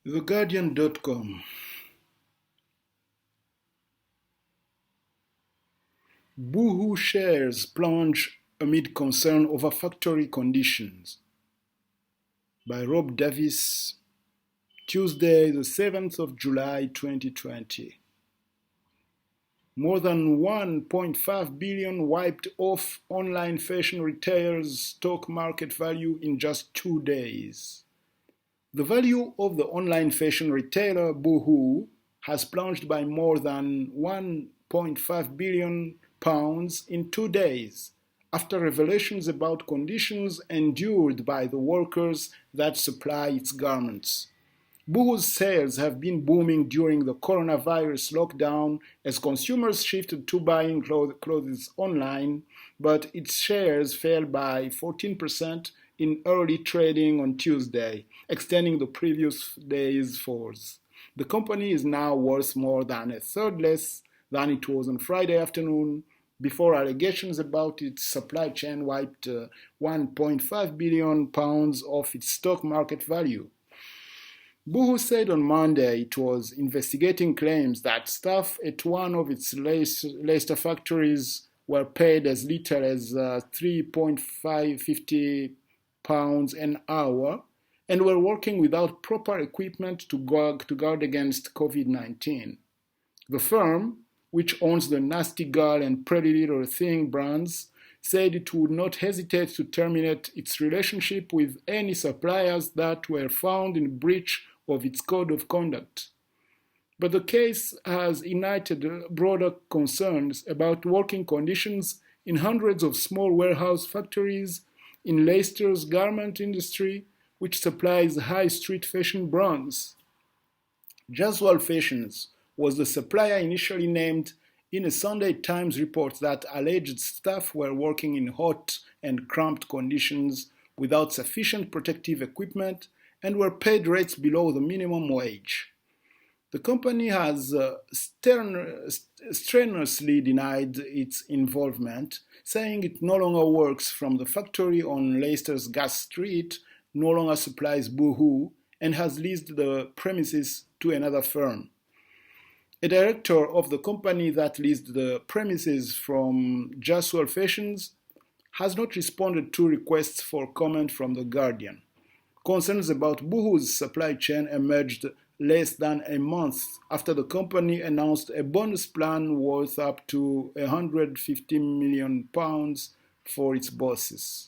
TheGuardian.com. Boohoo Shares Plunge amid concern over factory conditions. By Rob Davis, Tuesday, the 7th of July, 2020. More than 1.5 billion wiped off online fashion retailers' stock market value in just 2 days. The value of the online fashion retailer Boohoo has plunged by more than £1.5 billion in 2 days after revelations about conditions endured by the workers that supply its garments. Boohoo's sales have been booming during the coronavirus lockdown as consumers shifted to buying clothes online, but its shares fell by 14% in early trading on Tuesday, extending the previous day's falls. The company is now worth more than a third less than it was on Friday afternoon, before allegations about its supply chain wiped £1.5 billion off its stock market value. Boohoo said on Monday it was investigating claims that staff at one of its Leicester factories were paid as little as £3.50 an hour and were working without proper equipment to guard against COVID-19. The firm, which owns the Nasty Girl and Pretty Little Thing brands, said it would not hesitate to terminate its relationship with any suppliers that were found in breach of its code of conduct. But the case has ignited broader concerns about working conditions in hundreds of small warehouse factories in Leicester's garment industry, which supplies high street fashion brands. Jaswal Fashions was the supplier initially named in a Sunday Times report that alleged staff were working in hot and cramped conditions without sufficient protective equipment and were paid rates below the minimum wage. The company has strenuously denied its involvement, saying it no longer works from the factory on Leicester's Gas Street, no longer supplies Boohoo, and has leased the premises to another firm. A director of the company that leased the premises from Jaswal Fashions has not responded to requests for comment from The Guardian. Concerns about Boohoo's supply chain emerged less than a month after the company announced a bonus plan worth up to £150 million for its bosses.